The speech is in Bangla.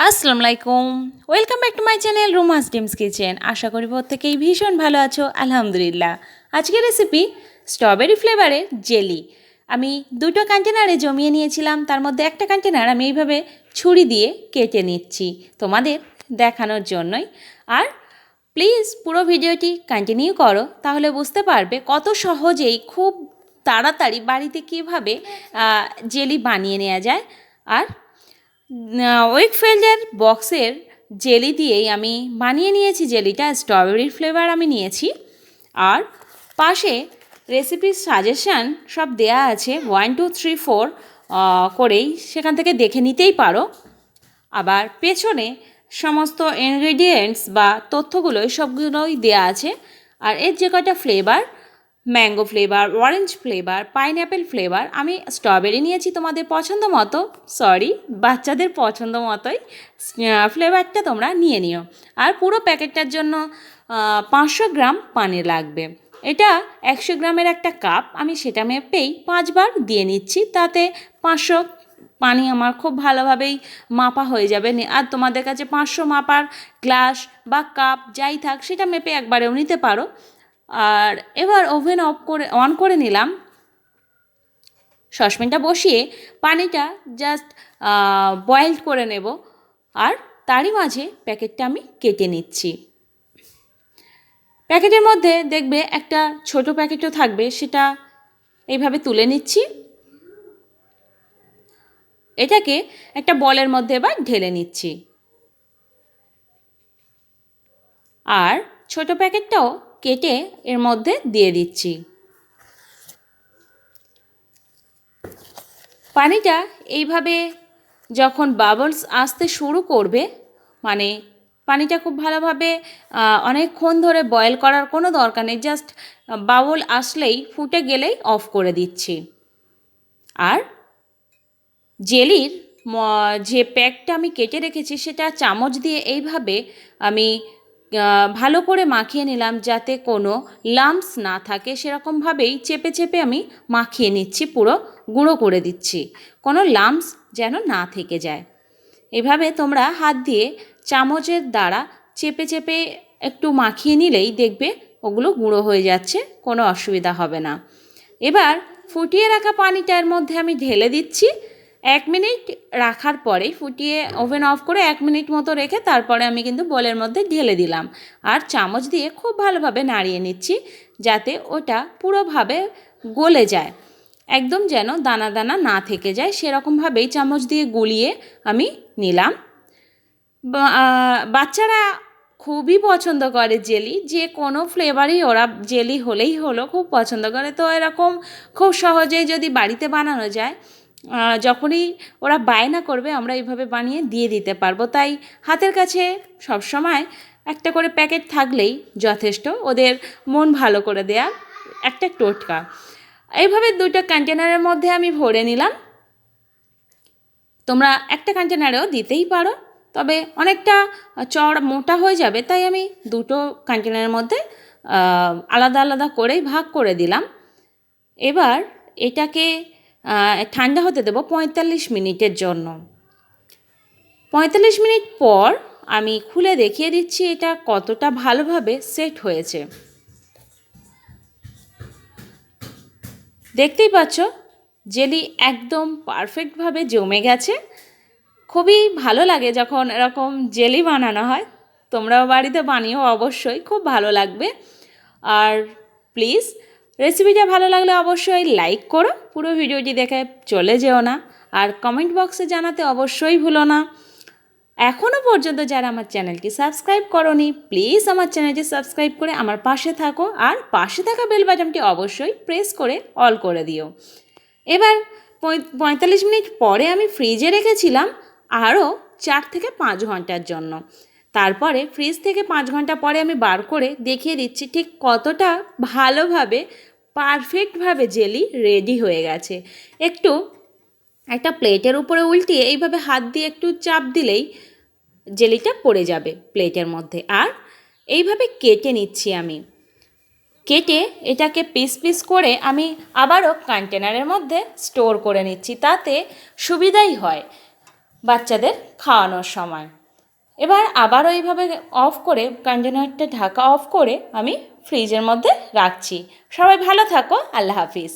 আসসালামু আলাইকুম। Welcome back to my channel Ruma's Dim's kitchen. আশা করি প্রত্যেকেই ভীষণ ভালো আছো, আলহামদুলিল্লাহ। আজকের রেসিপি স্ট্রবেরি ফ্লেভারের জেলি। আমি দুটো কন্টেনারে জমিয়ে নিয়েছিলাম, তার মধ্যে একটা কন্টেনার আমি এইভাবে ছুরি দিয়ে কেটে নিচ্ছি তোমাদের দেখানোর জন্যই। আর প্লিজ পুরো ভিডিওটি কন্টিনিউ করো, তাহলে বুঝতে পারবে কত সহজেই খুব তাড়াতাড়ি বাড়িতে কীভাবে জেলি বানিয়ে নেওয়া যায়। আর ওয়েকফিল্ডের বক্সের জেলি দিয়েই আমি বানিয়ে নিয়েছি জেলিটা। স্ট্রবেরি ফ্লেভার আমি নিয়েছি। আর পাশে রেসিপির সাজেশান সব দেয়া আছে 1 2 3 4 করেই, সেখান থেকে দেখে নিতেই পারো। আবার পেছনে সমস্ত ইনগ্রেডিয়েন্টস বা তথ্যগুলো সবগুলোই দেয়া আছে। আর এর যে কয়টা flavour, mango flavour, orange flavour, pineapple flavour, আমি স্ট্রবেরি নিয়েছি তোমাদের পছন্দ মতো, বাচ্চাদের পছন্দ মতোই ফ্লেভারটা তোমরা নিয়ে নিও। আর পুরো প্যাকেটটার জন্য 500 গ্রাম পানি লাগবে। এটা 100 গ্রামের একটা কাপ, আমি সেটা মেপেই 5 বার দিয়ে নিচ্ছি, তাতে 500 পানি আমার খুব ভালোভাবেই মাপা হয়ে যাবে। আর তোমাদের কাছে 500 মাপার গ্লাস বা কাপ যাই থাক, সেটা মেপে একবারেও নিতে পারো। আর এবার ওভেন অন করে নিলাম। সসপ্যানটা বসিয়ে পানিটা জাস্ট বয়েল করে নেব। আর তারই মাঝে প্যাকেটটা আমি কেটে নিচ্ছি। প্যাকেটের মধ্যে দেখবে একটা ছোট প্যাকেটও থাকবে, সেটা এইভাবে তুলে নিচ্ছি। এটাকে একটা বলের মধ্যে এবার ঢেলে নিচ্ছি। আর ছোট প্যাকেটটাও কেটে এর মধ্যে দিয়ে দিচ্ছি। পানিটা এইভাবে যখন বাবলস আসতে শুরু করবে, মানে পানিটা খুব ভালোভাবে অনেকক্ষণ ধরে বয়েল করার কোনো দরকার নেই, জাস্ট বাবল আসলেই ফুটে গেলেই অফ করে দিচ্ছি। আর জেলির যে প্যাকটা আমি কেটে রেখেছি, সেটা চামচ দিয়ে এইভাবে আমি ভালো করে মাখিয়ে নিলাম, যাতে কোনো লাম্পস না থাকে। সেরকমভাবেই চেপে চেপে আমি মাখিয়ে নিচ্ছি, পুরো গুঁড়ো করে দিচ্ছি, কোনো লাম্পস যেন না থেকে যায়। এভাবে তোমরা হাত দিয়ে চামচের দ্বারা চেপে চেপে একটু মাখিয়ে নিলেই দেখবে ওগুলো গুঁড়ো হয়ে যাচ্ছে, কোনো অসুবিধা হবে না। এবার ফুটিয়ে রাখা পানিটার মধ্যে আমি ঢেলে দিচ্ছি। 1 মিনিট রাখার পরে ফুটিয়ে ওভেন অফ করে 1 মিনিট মতো রেখে তারপরে আমি কিন্তু বোলের মধ্যে ঢেলে দিলাম। আর চামচ দিয়ে খুব ভালোভাবে নাড়িয়ে নিচ্ছি, যাতে ওটা পুরোভাবে গলে যায়, একদম যেন দানা দানা না থেকে যায়, সেরকমভাবেই চামচ দিয়ে গুলিয়ে আমি নিলাম। বাচ্চারা খুবই পছন্দ করে জেলি, যে কোনো ফ্লেভারই ওরা জেলি হলেই হলো খুব পছন্দ করে। তো এরকম খুব সহজেই যদি বাড়িতে বানানো যায়, যখনই ওরা বায়না করবে আমরা এইভাবে বানিয়ে দিয়ে দিতে পারবো। তাই হাতের কাছে সবসময় একটা করে প্যাকেট থাকলেই যথেষ্ট, ওদের মন ভালো করে দেয়া একটা টোটকা। এইভাবে 2টা কন্টেনারের মধ্যে আমি ভরে নিলাম। তোমরা একটা কন্টেনারেও দিতেই পারো, তবে অনেকটা চড় মোটা হয়ে যাবে, তাই আমি 2টো কন্টেনারের মধ্যে আলাদা আলাদা করেই ভাগ করে দিলাম। এবার এটাকে ঠান্ডা হতে দেবো 45 মিনিটের জন্য। 45 মিনিট পর আমি খুলে দেখিয়ে দিচ্ছি এটা কতটা ভালোভাবে সেট হয়েছে। দেখতেই পাচ্ছ জেলি একদম পারফেক্টভাবে জমে গেছে। খুবই ভালো লাগে যখন এরকম জেলি বানানো হয়। তোমরাও বাড়িতে বানিও অবশ্যই, খুব ভালো লাগবে। আর প্লিজ রেসিপিটা ভালো লাগলে অবশ্যই লাইক করো, পুরো ভিডিওটি দেখে চলে যেও না। আর কমেন্ট বক্সে জানাতে অবশ্যই ভুলো না। এখনও পর্যন্ত যারা আমার চ্যানেলটি সাবস্ক্রাইব করোনি, প্লিজ আমার চ্যানেলটি সাবস্ক্রাইব করে আমার পাশে থাকো। আর পাশে থাকা বেল বাটনটি অবশ্যই প্রেস করে অল করে দিও। এবার 45 মিনিট পরে আমি ফ্রিজে রেখেছিলাম আরও 4 থেকে 5 ঘন্টার জন্য। তারপরে ফ্রিজ থেকে 5 ঘন্টা পরে আমি বার করে দেখিয়ে দিচ্ছি ঠিক কতটা ভালোভাবে পারফেক্টভাবে জেলি রেডি হয়ে গেছে। একটা প্লেটের উপরে উল্টিয়ে এইভাবে হাত দিয়ে একটু চাপ দিলেই জেলিটা পড়ে যাবে প্লেটের মধ্যে। আর এইভাবে কেটে নিচ্ছি আমি। কেটে এটাকে পিস পিস করে আমি আবারও কন্টেনারের মধ্যে স্টোর করে নিচ্ছি, তাতে সুবিধাই হয়। বাচ্চাদের খাওয়ানোর সময়। এবার আবারও এইভাবে অফ করে কন্টেনারটা ঢাকা অফ করে আমি ফ্রিজের মধ্যে রাখছি। সবাই ভালো থাকো। আল্লাহ হাফিজ।